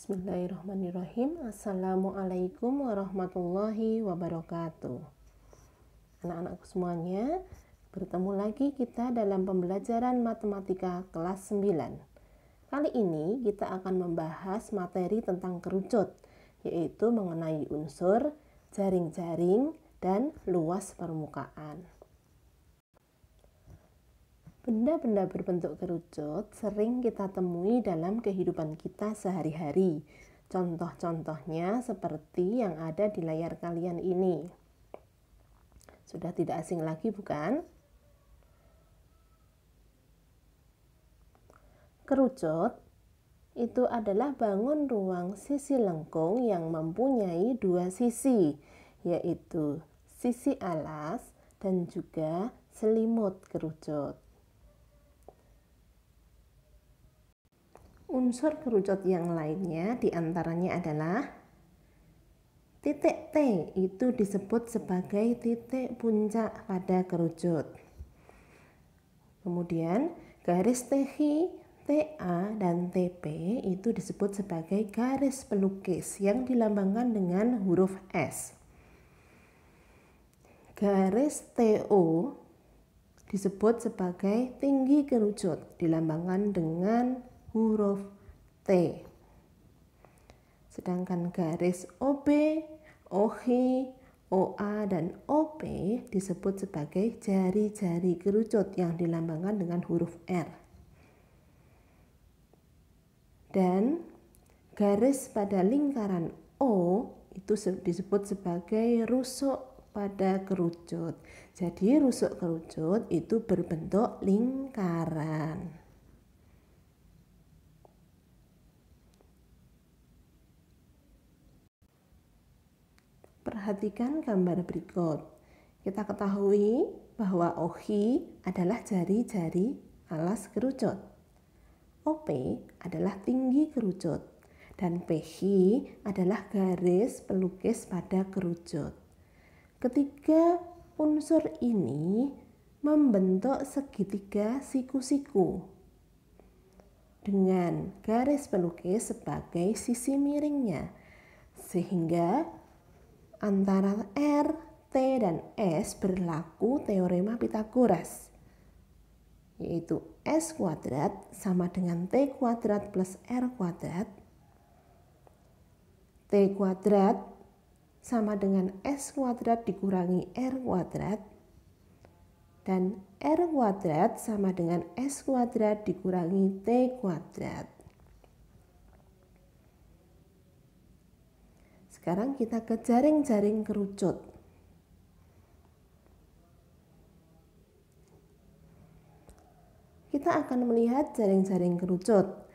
Bismillahirrahmanirrahim. Assalamualaikum warahmatullahi wabarakatuh. Anak-anakku semuanya, bertemu lagi kita dalam pembelajaran matematika kelas 9. Kali ini kita akan membahas materi tentang kerucut, yaitu mengenai unsur, jaring-jaring, dan luas permukaan. Benda-benda berbentuk kerucut sering kita temui dalam kehidupan kita sehari-hari. Contoh-contohnya seperti yang ada di layar kalian ini. Sudah tidak asing lagi, bukan? Kerucut itu adalah bangun ruang sisi lengkung yang mempunyai dua sisi, yaitu sisi alas dan juga selimut kerucut. Unsur kerucut yang lainnya diantaranya adalah titik T, itu disebut sebagai titik puncak pada kerucut. Kemudian garis TH, TA, dan TP itu disebut sebagai garis pelukis yang dilambangkan dengan huruf S. Garis TO disebut sebagai tinggi kerucut, dilambangkan dengan huruf T. Sedangkan garis OB, OH, OA, dan OP disebut sebagai jari-jari kerucut yang dilambangkan dengan huruf R. Dan garis pada lingkaran O itu disebut sebagai rusuk pada kerucut. Jadi rusuk kerucut itu berbentuk lingkaran. Perhatikan gambar berikut. Kita ketahui bahwa OH adalah jari-jari alas kerucut. OP adalah tinggi kerucut. Dan PH adalah garis pelukis pada kerucut. Ketiga unsur ini membentuk segitiga siku-siku dengan garis pelukis sebagai sisi miringnya. Sehingga antara R, T, dan S berlaku teorema Pythagoras, yaitu S kuadrat sama dengan T kuadrat plus R kuadrat, T kuadrat sama dengan S kuadrat dikurangi R kuadrat, dan R kuadrat sama dengan S kuadrat dikurangi T kuadrat. Sekarang kita ke jaring-jaring kerucut. Kita akan melihat jaring-jaring kerucut.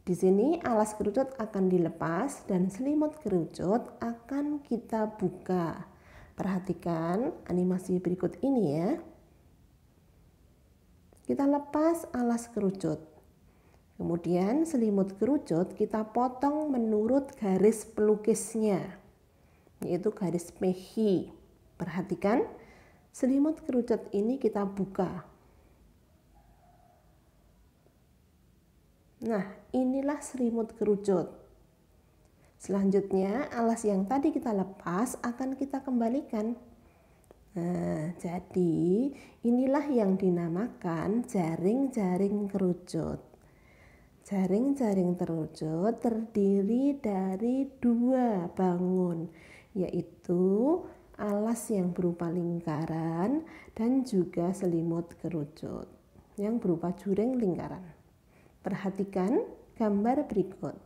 Di sini alas kerucut akan dilepas dan selimut kerucut akan kita buka. Perhatikan animasi berikut ini ya. Kita lepas alas kerucut. Kemudian selimut kerucut kita potong menurut garis pelukisnya, yaitu garis PH. Perhatikan, selimut kerucut ini kita buka. Nah, inilah selimut kerucut. Selanjutnya, alas yang tadi kita lepas akan kita kembalikan. Nah, jadi inilah yang dinamakan jaring-jaring kerucut. Jaring-jaring kerucut terdiri dari dua bangun, yaitu alas yang berupa lingkaran dan juga selimut kerucut yang berupa juring lingkaran. Perhatikan gambar berikut.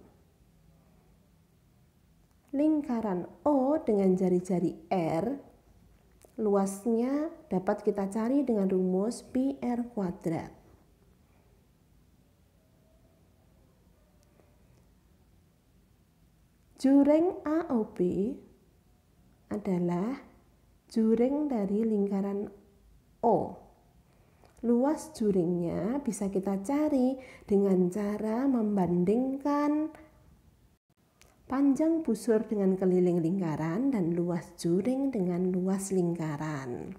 Lingkaran O dengan jari-jari R, luasnya dapat kita cari dengan rumus pi R kuadrat. Juring AOB adalah juring dari lingkaran O. Luas juringnya bisa kita cari dengan cara membandingkan panjang busur dengan keliling lingkaran dan luas juring dengan luas lingkaran.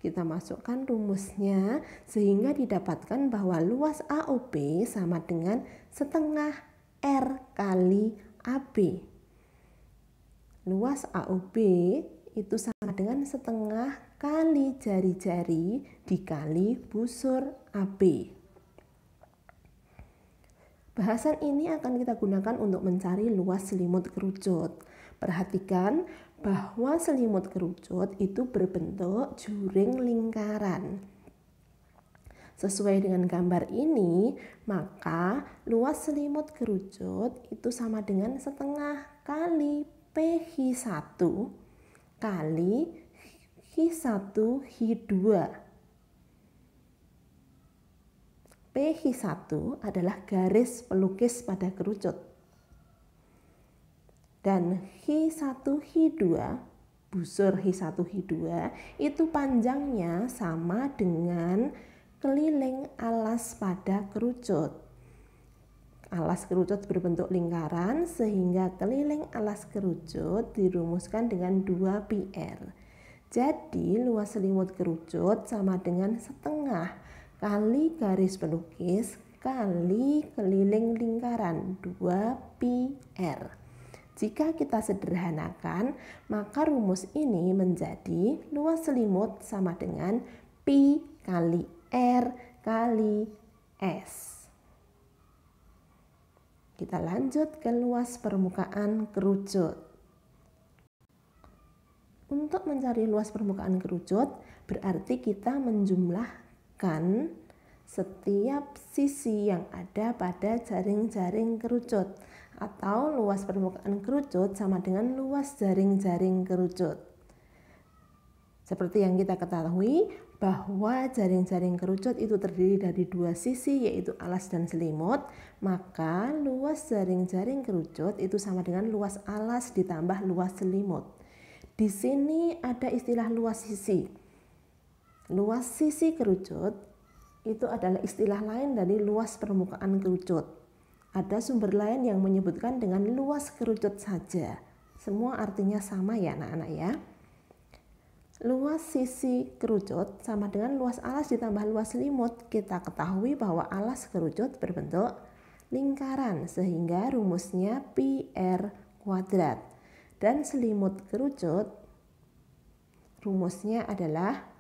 Kita masukkan rumusnya sehingga didapatkan bahwa luas AOB sama dengan setengah R kali AB. Luas AOB itu sama dengan setengah kali jari-jari dikali busur AB. Bahasan ini akan kita gunakan untuk mencari luas selimut kerucut. Perhatikan bahwa selimut kerucut itu berbentuk juring lingkaran. Sesuai dengan gambar ini, maka luas selimut kerucut itu sama dengan setengah kali PH1 kali H1 H2. PH1 adalah garis pelukis pada kerucut. Dan H1 H2, busur H1 H2 itu panjangnya sama dengan keliling alas pada kerucut. Alas kerucut berbentuk lingkaran sehingga keliling alas kerucut dirumuskan dengan 2πr. Jadi luas selimut kerucut sama dengan setengah kali garis pelukis kali keliling lingkaran 2πr. Jika kita sederhanakan, maka rumus ini menjadi luas selimut sama dengan Pi kali R kali S. Kita lanjut ke luas permukaan kerucut. Untuk mencari luas permukaan kerucut, berarti kita menjumlahkan setiap sisi yang ada pada jaring-jaring kerucut, atau luas permukaan kerucut sama dengan luas jaring-jaring kerucut. Seperti yang kita ketahui bahwa jaring-jaring kerucut itu terdiri dari dua sisi, yaitu alas dan selimut, maka luas jaring-jaring kerucut itu sama dengan luas alas ditambah luas selimut. Di sini ada istilah luas sisi. Luas sisi kerucut itu adalah istilah lain dari luas permukaan kerucut. Ada sumber lain yang menyebutkan dengan luas kerucut saja. Semua artinya sama ya anak-anak ya. Luas sisi kerucut sama dengan luas alas ditambah luas selimut. Kita ketahui bahwa alas kerucut berbentuk lingkaran sehingga rumusnya πr kuadrat. Dan selimut kerucut rumusnya adalah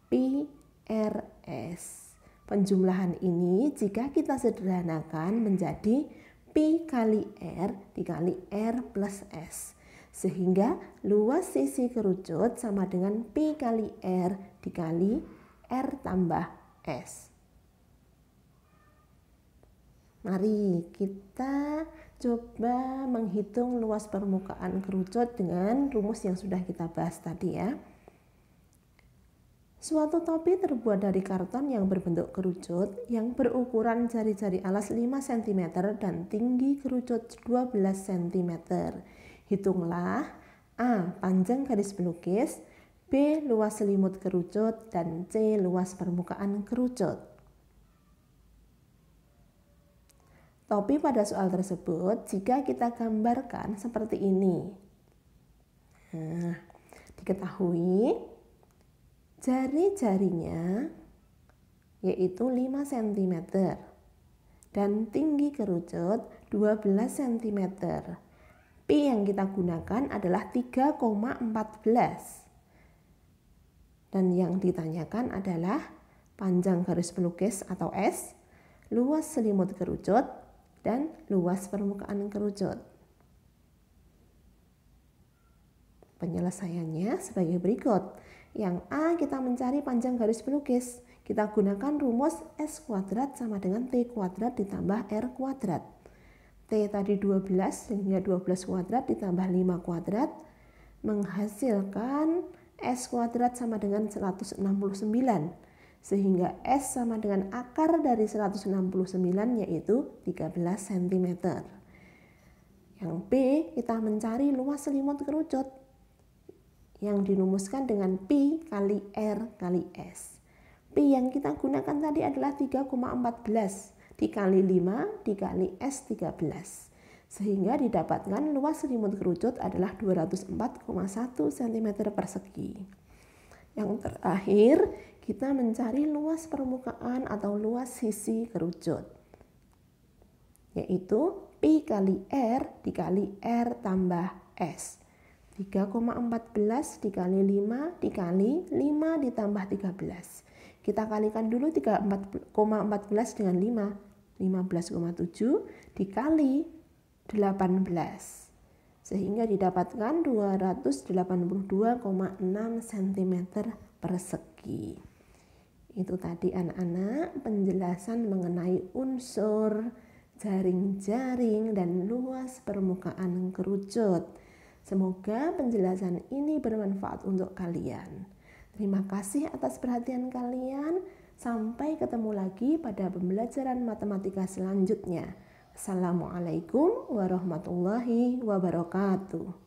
πrs. Penjumlahan ini jika kita sederhanakan menjadi Pi kali R dikali R plus S. Sehingga luas sisi kerucut sama dengan Pi kali R dikali R tambah S. Mari kita coba menghitung luas permukaan kerucut dengan rumus yang sudah kita bahas tadi ya. Suatu topi terbuat dari karton yang berbentuk kerucut yang berukuran jari-jari alas 5 cm dan tinggi kerucut 12 cm. Hitunglah A. Panjang garis pelukis, B. Luas selimut kerucut, dan C. Luas permukaan kerucut. Topi pada soal tersebut jika kita gambarkan seperti ini. Nah, diketahui jari-jarinya yaitu 5 cm dan tinggi kerucut 12 cm. Pi yang kita gunakan adalah 3,14. Dan yang ditanyakan adalah panjang garis pelukis atau S, luas selimut kerucut, dan luas permukaan kerucut. Penyelesaiannya sebagai berikut. Yang A, kita mencari panjang garis pelukis. Kita gunakan rumus S kuadrat sama dengan T kuadrat ditambah R kuadrat. T tadi 12 sehingga 12 kuadrat ditambah 5 kuadrat menghasilkan S kuadrat sama dengan 169. Sehingga S sama dengan akar dari 169 yaitu 13 cm. Yang B, kita mencari luas selimut kerucut yang dirumuskan dengan Pi kali R kali S. Pi yang kita gunakan tadi adalah 3,14 dikali 5 dikali S 13. Sehingga didapatkan luas selimut kerucut adalah 204,1 cm persegi. Yang terakhir, kita mencari luas permukaan atau luas sisi kerucut. yaitu Pi kali R dikali R tambah S. 3,14 dikali 5 dikali 5 ditambah 13. Kita kalikan dulu 3,14 dengan 5. 15,7 dikali 18. Sehingga didapatkan 282,6 cm persegi. Itu tadi anak-anak penjelasan mengenai unsur, jaring-jaring, dan luas permukaan kerucut. Semoga penjelasan ini bermanfaat untuk kalian. Terima kasih atas perhatian kalian. Sampai ketemu lagi pada pembelajaran matematika selanjutnya. Assalamualaikum warahmatullahi wabarakatuh.